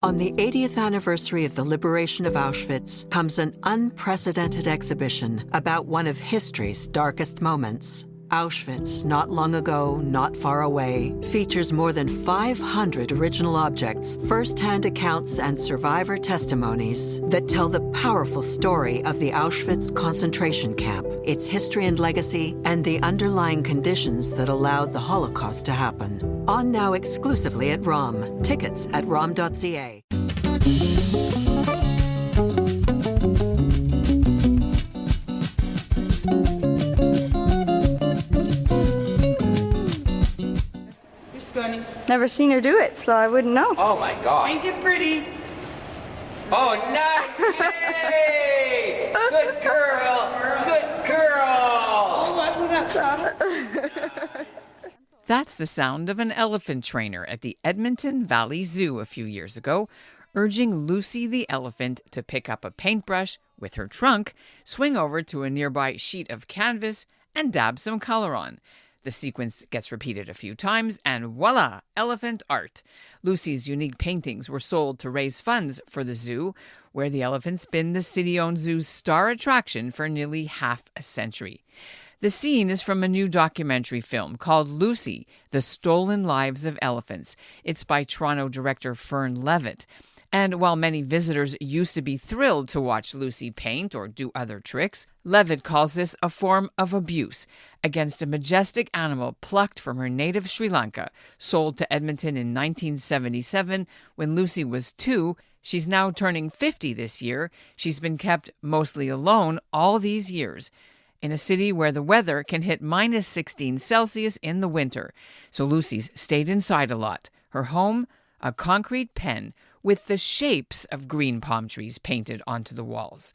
On the 80th anniversary of the liberation of Auschwitz comes an unprecedented exhibition about one of history's darkest moments. Auschwitz, not long ago, not far away, features more than 500 original objects, first-hand accounts, and survivor testimonies that tell the powerful story of the Auschwitz concentration camp, its history and legacy, and the underlying conditions that allowed the Holocaust to happen. On now exclusively at ROM. Tickets at rom.ca. Never seen her do it, so I wouldn't know. Oh my God. Ain't it pretty? Oh, nice! Yay! Good girl! Good girl! Oh, wasn't that sound? That's the sound of an elephant trainer at the Edmonton Valley Zoo a few years ago, urging Lucy the elephant to pick up a paintbrush with her trunk, swing over to a nearby sheet of canvas, and dab some color on. The sequence gets repeated a few times, and voila, elephant art. Lucy's unique paintings were sold to raise funds for the zoo, where the elephant's been the city-owned zoo's star attraction for nearly half a century. The scene is from a new documentary film called Lucy, The Stolen Lives of Elephants. It's by Toronto director Fern Levitt. And while many visitors used to be thrilled to watch Lucy paint or do other tricks, Levitt calls this a form of abuse against a majestic animal plucked from her native Sri Lanka, sold to Edmonton in 1977 when Lucy was 2. She's now turning 50 this year. She's been kept mostly alone all these years in a city where the weather can hit minus 16 Celsius in the winter. So Lucy's stayed inside a lot. Her home, a concrete pen with the shapes of green palm trees painted onto the walls.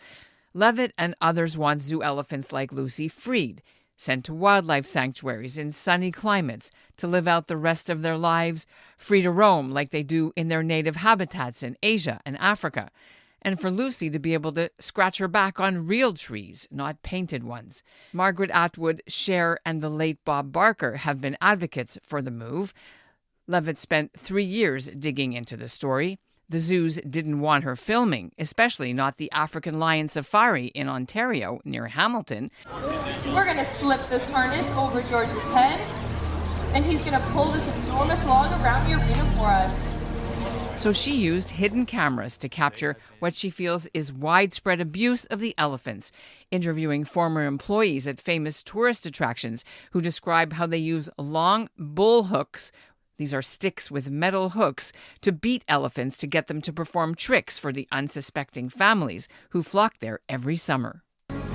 Levitt and others want zoo elephants like Lucy freed, sent to wildlife sanctuaries in sunny climates to live out the rest of their lives, free to roam like they do in their native habitats in Asia and Africa, and for Lucy to be able to scratch her back on real trees, not painted ones. Margaret Atwood, Cher, and the late Bob Barker have been advocates for the move. Levitt spent 3 years digging into the story. The zoos didn't want her filming, especially not the African lion safari in Ontario near Hamilton. We're going to slip this harness over George's head, and he's going to pull this enormous log around the arena for us. So she used hidden cameras to capture what she feels is widespread abuse of the elephants, interviewing former employees at famous tourist attractions who describe how they use long bull hooks. These are sticks with metal hooks to beat elephants to get them to perform tricks for the unsuspecting families who flock there every summer.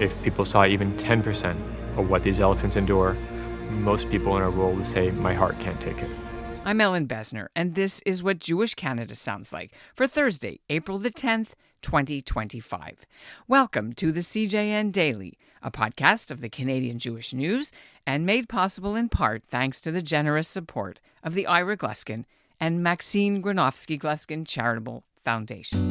If people saw even 10% of what these elephants endure, most people in our world would say, my heart can't take it. I'm Ellen Besner, and this is what Jewish Canada sounds like for Thursday, April the 10th, 2025. Welcome to the CJN Daily, a podcast of the Canadian Jewish News, and made possible in part thanks to the generous support of the Ira Gluskin and Maxine Granovsky-Gluskin Charitable Foundation.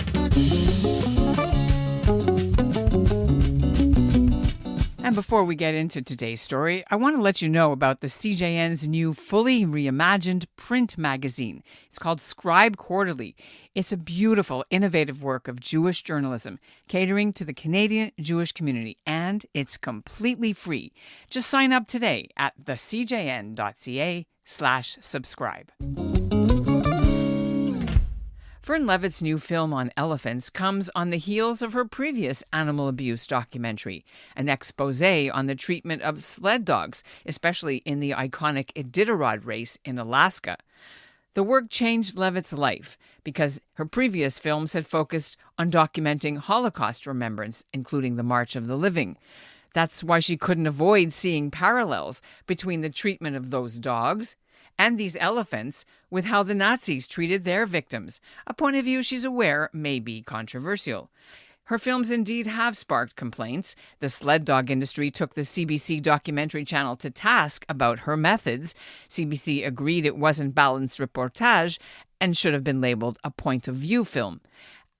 And before we get into today's story, I want to let you know about the CJN's new fully reimagined print magazine. It's called Scribe Quarterly. It's a beautiful, innovative work of Jewish journalism, catering to the Canadian Jewish community, and it's completely free. Just sign up today at thecjn.ca/subscribe. Fern Levitt's new film on elephants comes on the heels of her previous animal abuse documentary, an expose on the treatment of sled dogs, especially in the iconic Iditarod race in Alaska. The work changed Levitt's life because her previous films had focused on documenting Holocaust remembrance, including the March of the Living. That's why she couldn't avoid seeing parallels between the treatment of those dogs and these elephants with how the Nazis treated their victims, a point of view she's aware may be controversial. Her films indeed have sparked complaints. The sled dog industry took the CBC documentary channel to task about her methods. CBC agreed it wasn't balanced reportage and should have been labeled a point-of-view film.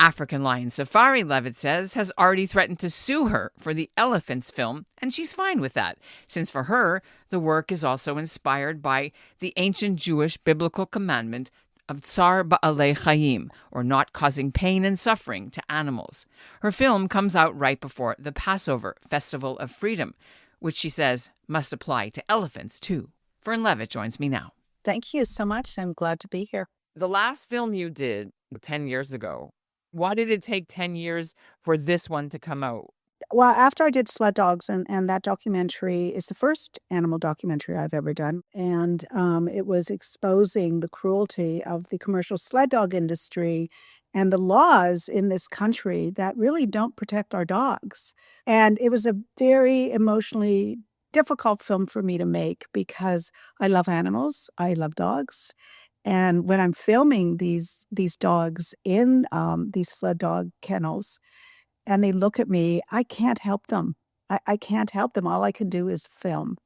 African Lion Safari, Levitt says, has already threatened to sue her for the elephants film, and she's fine with that, since for her, the work is also inspired by the ancient Jewish biblical commandment of Tsar Ba'alei Chaim, or not causing pain and suffering to animals. Her film comes out right before the Passover, Festival of Freedom, which she says must apply to elephants too. Fern Levitt joins me now. Thank you so much. I'm glad to be here. The last film you did 10 years ago, why did it take 10 years for this one to come out? Well, after I did Sled Dogs, and that documentary is the first animal documentary I've ever done. And it was exposing the cruelty of the commercial sled dog industry and the laws in this country that really don't protect our dogs. And it was a very emotionally difficult film for me to make because I love animals. I love dogs. And when I'm filming these dogs in these sled dog kennels, and they look at me, I can't help them. I can't help them. All I can do is film.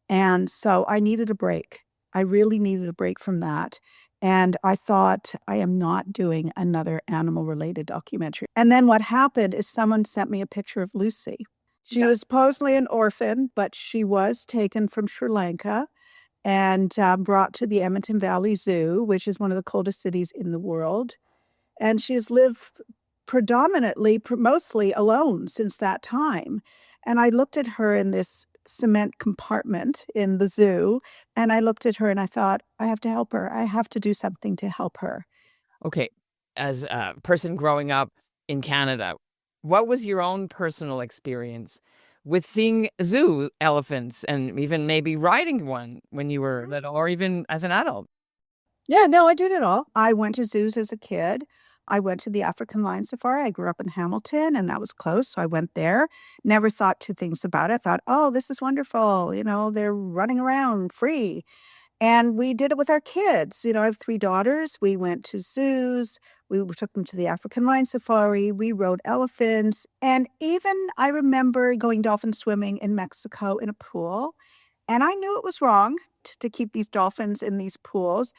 And so I needed a break. I really needed a break from that. And I thought, I am not doing another animal-related documentary. And then what happened is someone sent me a picture of Lucy. She was supposedly an orphan, but she was taken from Sri Lanka and brought to the Edmonton Valley Zoo, which is one of the coldest cities in the world. And she's lived mostly alone since that time. And I looked at her in this cement compartment in the zoo, and I looked at her and I thought, I have to help her. I have to do something to help her. Okay, as a person growing up in Canada, what was your own personal experience with seeing zoo elephants and even maybe riding one when you were little or even as an adult? Yeah, no, I did it all. I went to zoos as a kid. I went to the African Lion Safari. I grew up in Hamilton, and that was close, so I went there. Never thought two things about it. Thought, oh, this is wonderful. They're running around free. And we did it with our kids. I have 3 daughters. We went to zoos. We took them to the African Lion Safari. We rode elephants. And even I remember going dolphin swimming in Mexico in a pool. And I knew it was wrong to keep these dolphins in these pools,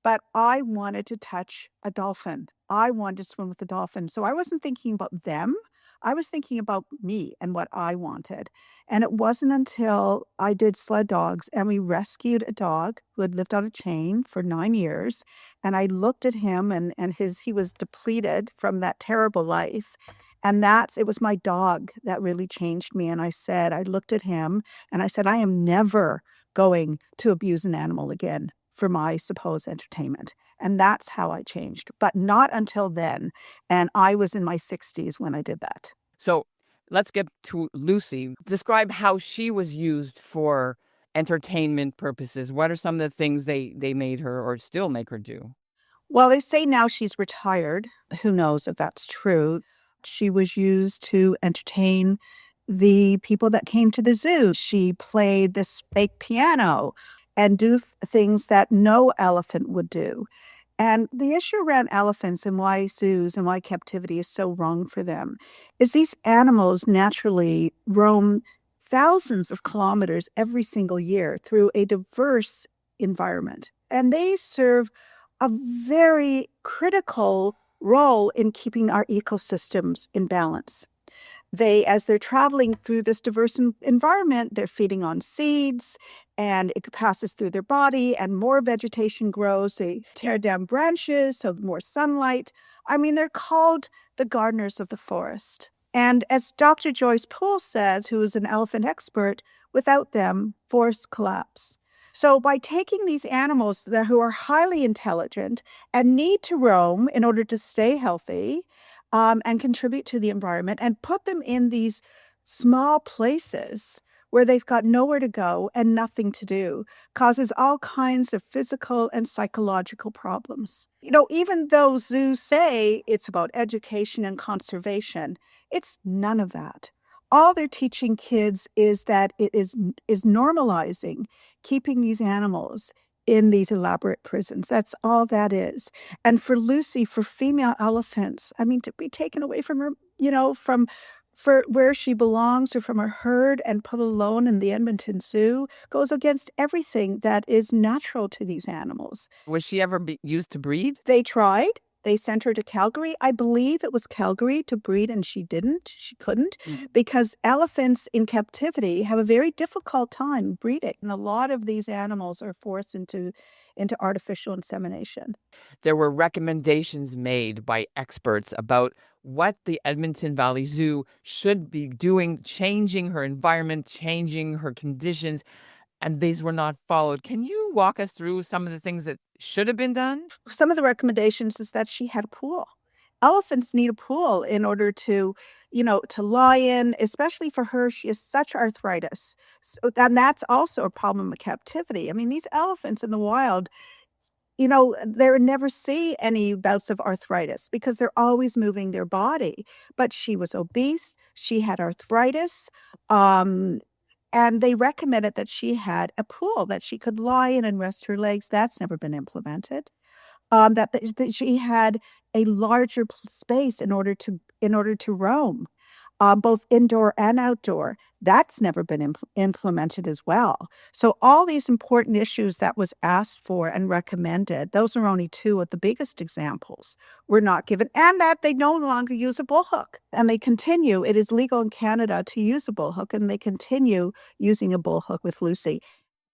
but I wanted to touch a dolphin. I wanted to swim with the dolphin. So I wasn't thinking about them. I was thinking about me and what I wanted. And it wasn't until I did Sled Dogs and we rescued a dog who had lived on a chain for 9 years. And I looked at him and he was depleted from that terrible life. And it was my dog that really changed me. And I looked at him and I said, I am never going to abuse an animal again for my supposed entertainment. And that's how I changed, but not until then. And I was in my 60s when I did that. So let's get to Lucy. Describe how she was used for entertainment purposes. What are some of the things they made her or still make her do? Well, they say now she's retired. Who knows if that's true? She was used to entertain the people that came to the zoo. She played this fake piano and do things that no elephant would do. And the issue around elephants and why zoos and why captivity is so wrong for them is these animals naturally roam thousands of kilometers every single year through a diverse environment. And they serve a very critical role in keeping our ecosystems in balance. As they're traveling through this diverse environment, they're feeding on seeds and it passes through their body and more vegetation grows. They tear down branches, so more sunlight. I mean, they're called the gardeners of the forest. And as Dr. Joyce Poole says, who is an elephant expert, without them, forests collapse. So by taking these animals who are highly intelligent and need to roam in order to stay healthy, and contribute to the environment and put them in these small places where they've got nowhere to go and nothing to do, causes all kinds of physical and psychological problems. Even though zoos say it's about education and conservation, it's none of that. All they're teaching kids is that it is normalizing keeping these animals in these elaborate prisons. That's all that is. And for Lucy, for female elephants, I mean, to be taken away from her, for where she belongs or from her herd and put alone in the Edmonton Zoo goes against everything that is natural to these animals. Was she ever used to breed? They tried. They sent her to Calgary. I believe it was Calgary to breed, and she didn't. She couldn't, because elephants in captivity have a very difficult time breeding. And a lot of these animals are forced into into artificial insemination. There were recommendations made by experts about what the Edmonton Valley Zoo should be doing, changing her environment, changing her conditions, and these were not followed. Can you walk us through some of the things that should have been done? Some of the recommendations is that she had a pool. Elephants need a pool in order to, to lie in, especially for her. She has such arthritis. So, and that's also a problem of captivity. I mean, these elephants in the wild, they never see any bouts of arthritis because they're always moving their body. But she was obese. She had arthritis. And they recommended that she had a pool that she could lie in and rest her legs. That's never been implemented. That she had a larger space in order to roam, both indoor and outdoor. That's never been implemented as well. So all these important issues that was asked for and recommended, those are only two of the biggest examples, were not given, and that they no longer use a bullhook. And they continue. It is legal in Canada to use a bullhook, and they continue using a bullhook with Lucy.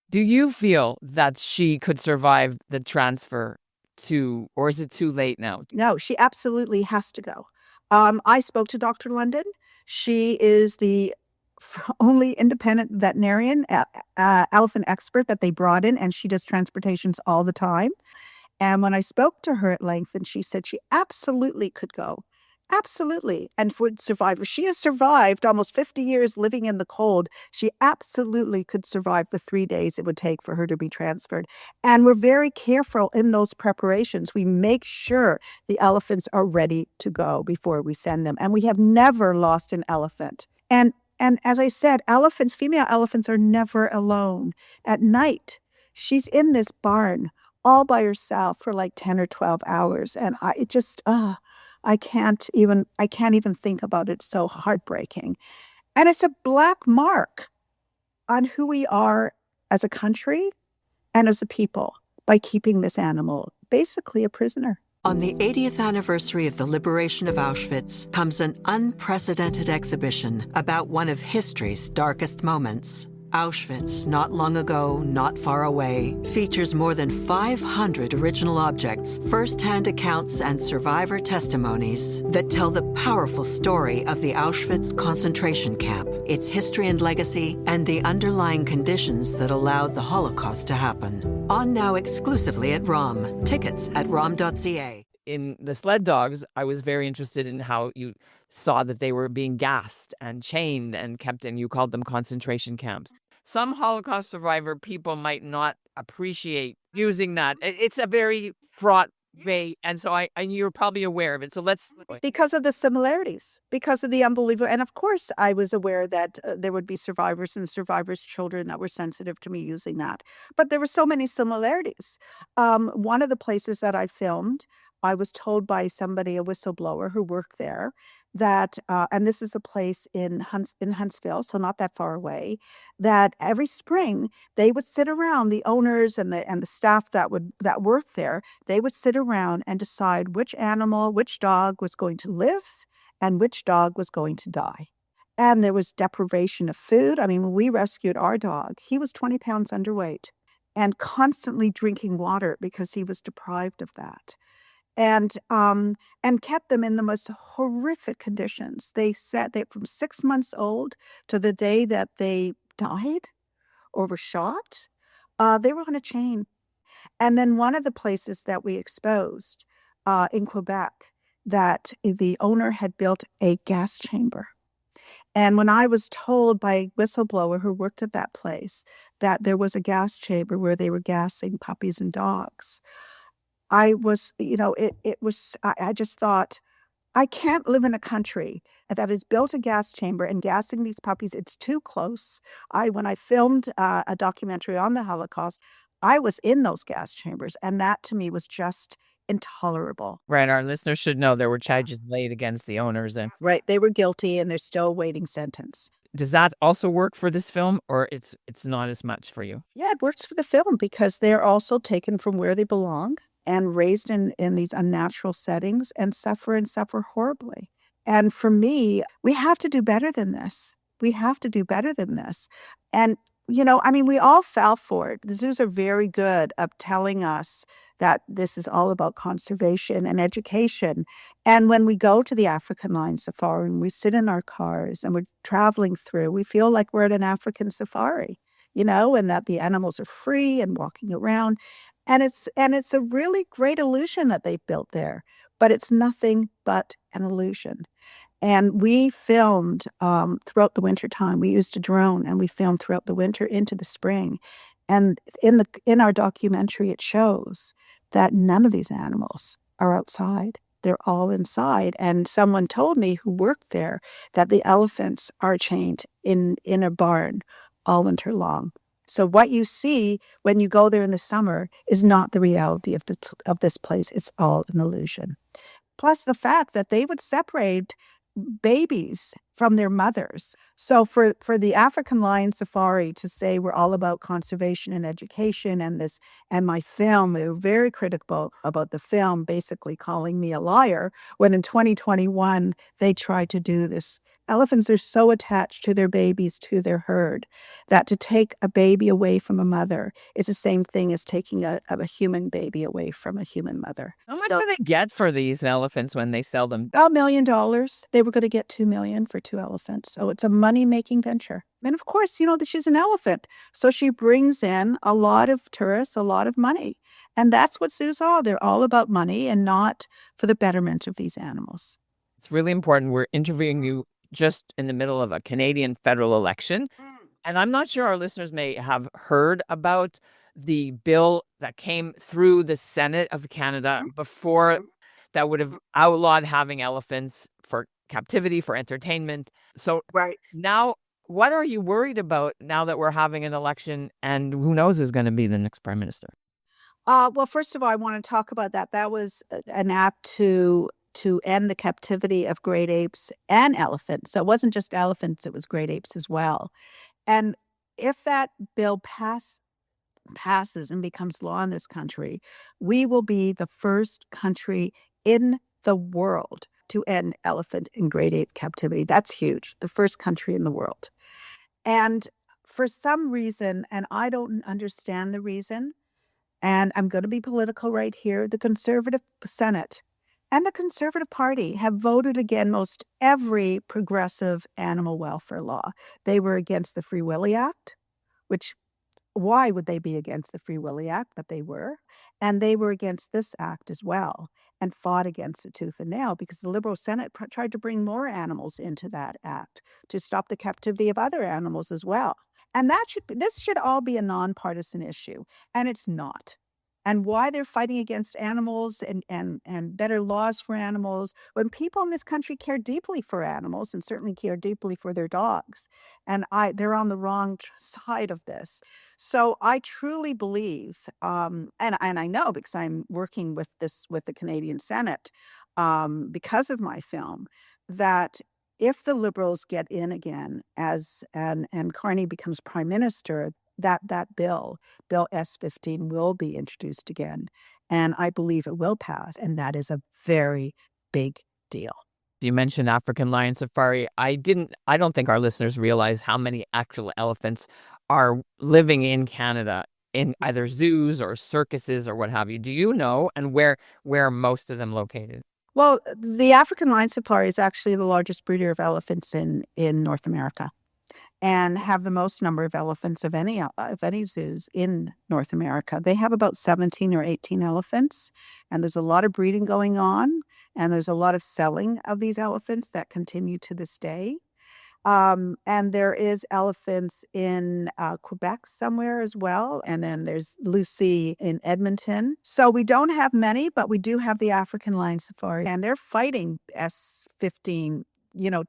Do you feel that she could survive the transfer or is it too late now? No, she absolutely has to go. I spoke to Dr. London. She is the only independent veterinarian, elephant expert that they brought in, and she does transportations all the time. And when I spoke to her at length, and she said she absolutely could go. Absolutely. And would survive. She has survived almost 50 years living in the cold. She absolutely could survive the 3 days it would take for her to be transferred. And we're very careful in those preparations. We make sure the elephants are ready to go before we send them. And we have never lost an elephant. And as I said, female elephants are never alone. At night, she's in this barn all by herself for like 10 or 12 hours. And I can't even think about it. It's so heartbreaking. And it's a black mark on who we are as a country and as a people by keeping this animal basically a prisoner. On the 80th anniversary of the liberation of Auschwitz comes an unprecedented exhibition about one of history's darkest moments. Auschwitz, not long ago, not far away, features more than 500 original objects, first-hand accounts, and survivor testimonies that tell the powerful story of the Auschwitz concentration camp, its history and legacy, and the underlying conditions that allowed the Holocaust to happen. On now exclusively at ROM. Tickets at rom.ca. In the sled dogs, I was very interested in how you saw that they were being gassed and chained and kept in, you called them concentration camps. Some Holocaust survivor people might not appreciate using that. It's a very fraught way, and so and you're probably aware of it. So let's... Because of the similarities, because of the unbelievable. And of course, I was aware that there would be survivors and survivors' children that were sensitive to me using that. But there were so many similarities. One of the places that I filmed, I was told by somebody, a whistleblower who worked there, that, and this is a place in Huntsville, so not that far away, that every spring they would sit around, the owners and the staff that worked there, they would sit around and decide which animal, which dog was going to live and which dog was going to die. And there was deprivation of food. I mean, when we rescued our dog, he was 20 pounds underweight and constantly drinking water because he was deprived of that. And kept them in the most horrific conditions. They said that from 6 months old to the day that they died or were shot, they were on a chain. And then one of the places that we exposed in Quebec, that the owner had built a gas chamber. And when I was told by a whistleblower who worked at that place that there was a gas chamber where they were gassing puppies and dogs, I was, I just thought, I can't live in a country that has built a gas chamber and gassing these puppies. It's too close. When I filmed a documentary on the Holocaust, I was in those gas chambers, and that to me was just intolerable. Right. Our listeners should know there were charges laid against the owners. Right. They were guilty, and they're still awaiting sentence. Does that also work for this film, or it's not as much for you? Yeah, it works for the film because they're also taken from where they belong and raised in these unnatural settings and suffer horribly. And for me, we have to do better than this. We have to do better than this. And I mean, we all fell for it. The zoos are very good at telling us that this is all about conservation and education. And when we go to the African lion safari and we sit in our cars and we're traveling through, we feel like we're at an African safari, and that the animals are free and walking around. And it's a really great illusion that they've built there, but it's nothing but an illusion. And we filmed throughout the winter time. We used a drone and we filmed throughout the winter into the spring. And in our documentary, it shows that none of these animals are outside. They're all inside. And someone told me who worked there that the elephants are chained in a barn all winter long. So what you see when you go there in the summer is not the reality of this place. It's all an illusion. Plus the fact that they would separate babies from their mothers. So for the African lion safari to say we're all about conservation and education and my film, they were very critical about the film, basically calling me a liar, when in 2021 they tried to do this. Elephants are so attached to their babies, to their herd, that to take a baby away from a mother is the same thing as taking a human baby away from a human mother. How much do they get for these elephants when they sell them? $1 million. They were going to get $2 million for 2 elephants. So it's a money-making venture. And of course, she's an elephant. So she brings in a lot of tourists, a lot of money. And that's what zoos are. They're all about money and not for the betterment of these animals. It's really important. We're interviewing you just in the middle of a Canadian federal election. And I'm not sure our listeners may have heard about the bill that came through the Senate of Canada before that would have outlawed having elephants for captivity, for entertainment. So now, what are you worried about now that we're having an election and who knows who's going to be the next prime minister? Well, first of all, I want to talk about that. That was an act to end the captivity of great apes and elephants. So it wasn't just elephants, it was great apes as well. And if that bill passes and becomes law in this country, we will be the first country in the world to end elephant and great ape captivity. That's huge. The first country in the world. And for some reason, and I don't understand the reason, and I'm going to be political right here, the Conservative Senate and the Conservative Party have voted against most every progressive animal welfare law. They were against the Free Willy Act, which why would they be against the Free Willy Act? But they were. And they were against this act as well and fought against it tooth and nail because the Liberal Senate tried to bring more animals into that act to stop the captivity of other animals as well. And this should all be a nonpartisan issue, and it's not. And why they're fighting against animals and better laws for animals when people in this country care deeply for animals and certainly care deeply for their dogs. And they're on the wrong side of this. So I truly believe, and I know because I'm working with the Canadian Senate because of my film, that if the Liberals get in again and Carney becomes prime minister, that bill S-15 will be introduced again. And I believe it will pass. And that is a very big deal. You mentioned African lion safari. I don't think our listeners realize how many actual elephants are living in Canada in either zoos or circuses or what have you. Do you know, and where are most of them located? Well, the African lion safari is actually the largest breeder of elephants in North America, and have the most number of elephants of any zoos in North America. They have about 17 or 18 elephants, and there's a lot of breeding going on, and there's a lot of selling of these elephants that continue to this day. And there is elephants in Quebec somewhere as well, and then there's Lucy in Edmonton. So we don't have many, but we do have the African lion safari, and they're fighting S-15,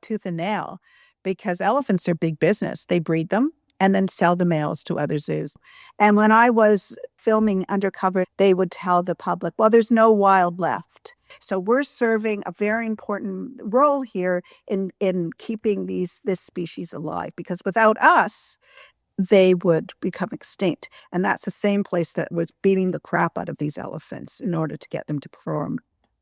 tooth and nail, because elephants are big business. They breed them and then sell the males to other zoos. And when I was filming undercover, they would tell the public, well, there's no wild left. So we're serving a very important role here in keeping this species alive, because without us, they would become extinct. And that's the same place that was beating the crap out of these elephants in order to get them to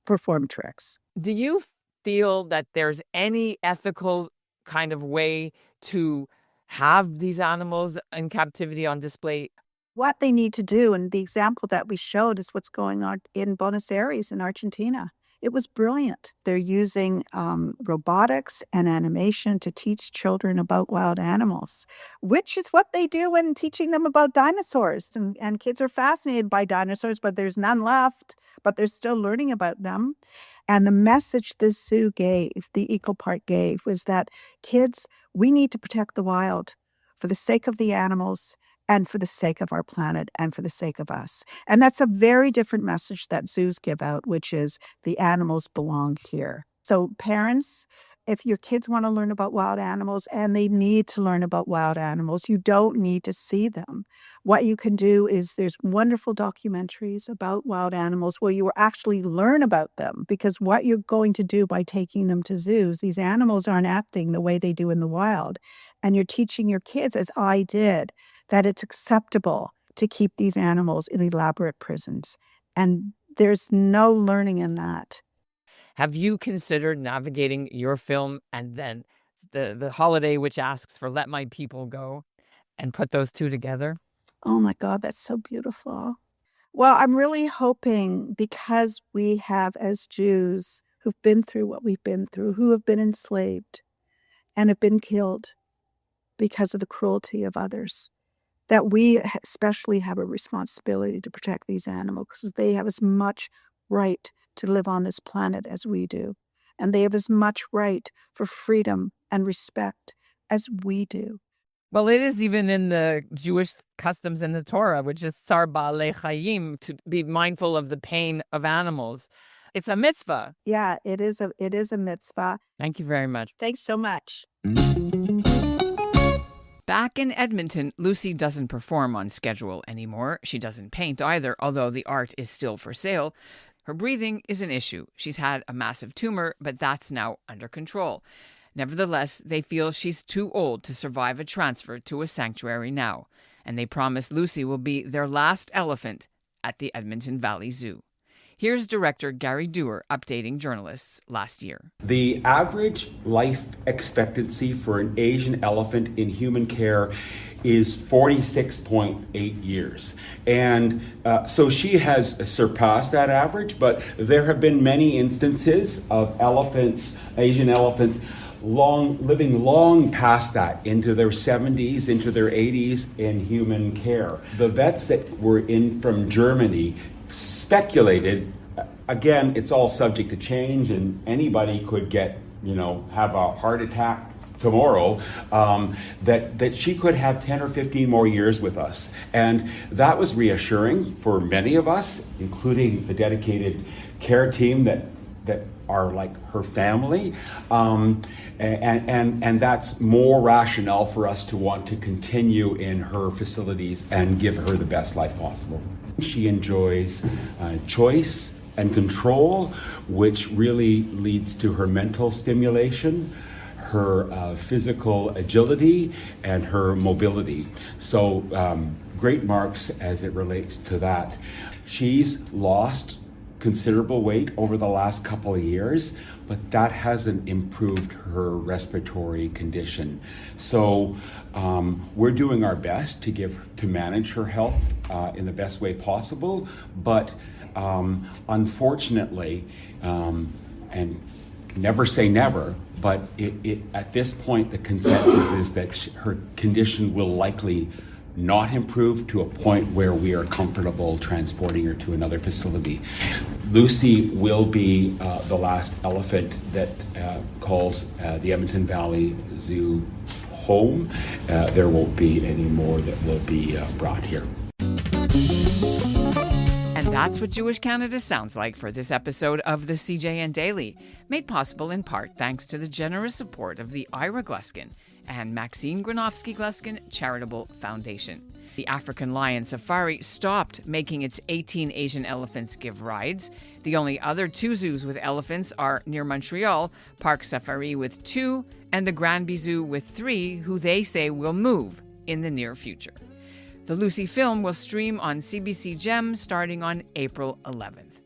perform tricks. Do you feel that there's any ethical kind of way to have these animals in captivity on display? What they need to do, and the example that we showed is what's going on in Buenos Aires in Argentina. It was brilliant. They're using robotics and animation to teach children about wild animals, which is what they do when teaching them about dinosaurs. And kids are fascinated by dinosaurs, but there's none left, but they're still learning about them. And the message this zoo gave, the Eco Park gave, was that kids, we need to protect the wild for the sake of the animals and for the sake of our planet and for the sake of us. And that's a very different message that zoos give out, which is the animals belong here. So parents, if your kids want to learn about wild animals, and they need to learn about wild animals, you don't need to see them. What you can do is there's wonderful documentaries about wild animals where you will actually learn about them, because what you're going to do by taking them to zoos, these animals aren't acting the way they do in the wild. And you're teaching your kids, as I did, that it's acceptable to keep these animals in elaborate prisons. And there's no learning in that. Have you considered navigating your film and then the holiday which asks for Let My People Go and put those two together? Oh my God, that's so beautiful. Well, I'm really hoping, because we have, as Jews who've been through what we've been through, who have been enslaved and have been killed because of the cruelty of others, that we especially have a responsibility to protect these animals, because they have as much right to live on this planet as we do. And they have as much right for freedom and respect as we do. Well, it is even in the Jewish customs in the Torah, which is Tsar Ba'alei Chayim, to be mindful of the pain of animals. It's a mitzvah. Yeah, it is a mitzvah. Thank you very much. Thanks so much. Back in Edmonton, Lucy doesn't perform on schedule anymore. She doesn't paint either, although the art is still for sale. Her breathing is an issue. She's had a massive tumor, but that's now under control. Nevertheless, they feel she's too old to survive a transfer to a sanctuary now, and they promise Lucy will be their last elephant at the Edmonton Valley Zoo. Here's director Gary Dewar updating journalists last year. The average life expectancy for an Asian elephant in human care is 46.8 years. And so she has surpassed that average, but there have been many instances of elephants, Asian elephants, living long past that, into their 70s, into their 80s in human care. The vets that were in from Germany speculated, again, it's all subject to change and anybody could have a heart attack tomorrow, that she could have 10 or 15 more years with us. And that was reassuring for many of us, including the dedicated care team that are like her family. And that's more rationale for us to want to continue in her facilities and give her the best life possible. She enjoys choice and control, which really leads to her mental stimulation, her physical agility, and her mobility. So great marks as it relates to that. She's lost considerable weight over the last couple of years, but that hasn't improved her respiratory condition. So we're doing our best to manage her health in the best way possible, but unfortunately, and never say never, but at this point the consensus is that her condition will likely not improve to a point where we are comfortable transporting her to another facility. Lucy will be the last elephant that calls the Edmonton Valley Zoo home. There won't be any more that will be brought here. And that's what Jewish Canada sounds like for this episode of the CJN Daily, made possible in part thanks to the generous support of the Ira Gluskin and Maxine Granofsky-Gluskin Charitable Foundation. The African Lion Safari stopped making its 18 Asian elephants give rides. The only other two zoos with elephants are near Montreal, Parc Safari with 2, and the Granby Zoo with 3, who they say will move in the near future. The Lucy film will stream on CBC Gem starting on April 11th.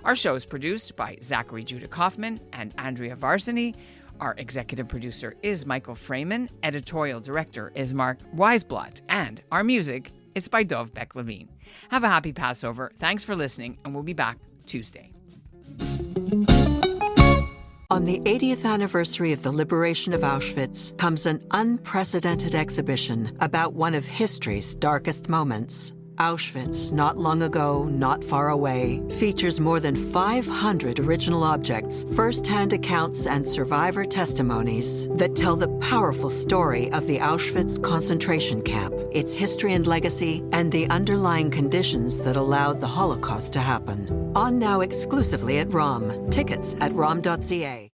Our show is produced by Zachary Judah Kaufman and Andrea Varsany. Our executive producer is Michael Freeman, editorial director is Mark Weisblatt, and our music is by Dov Beck-Levine. Have a happy Passover. Thanks for listening, and we'll be back Tuesday. On the 80th anniversary of the liberation of Auschwitz comes an unprecedented exhibition about one of history's darkest moments. Auschwitz, Not Long Ago, Not Far Away, features more than 500 original objects, first-hand accounts, and survivor testimonies that tell the powerful story of the Auschwitz concentration camp, its history and legacy, and the underlying conditions that allowed the Holocaust to happen. On now exclusively at ROM. Tickets at rom.ca.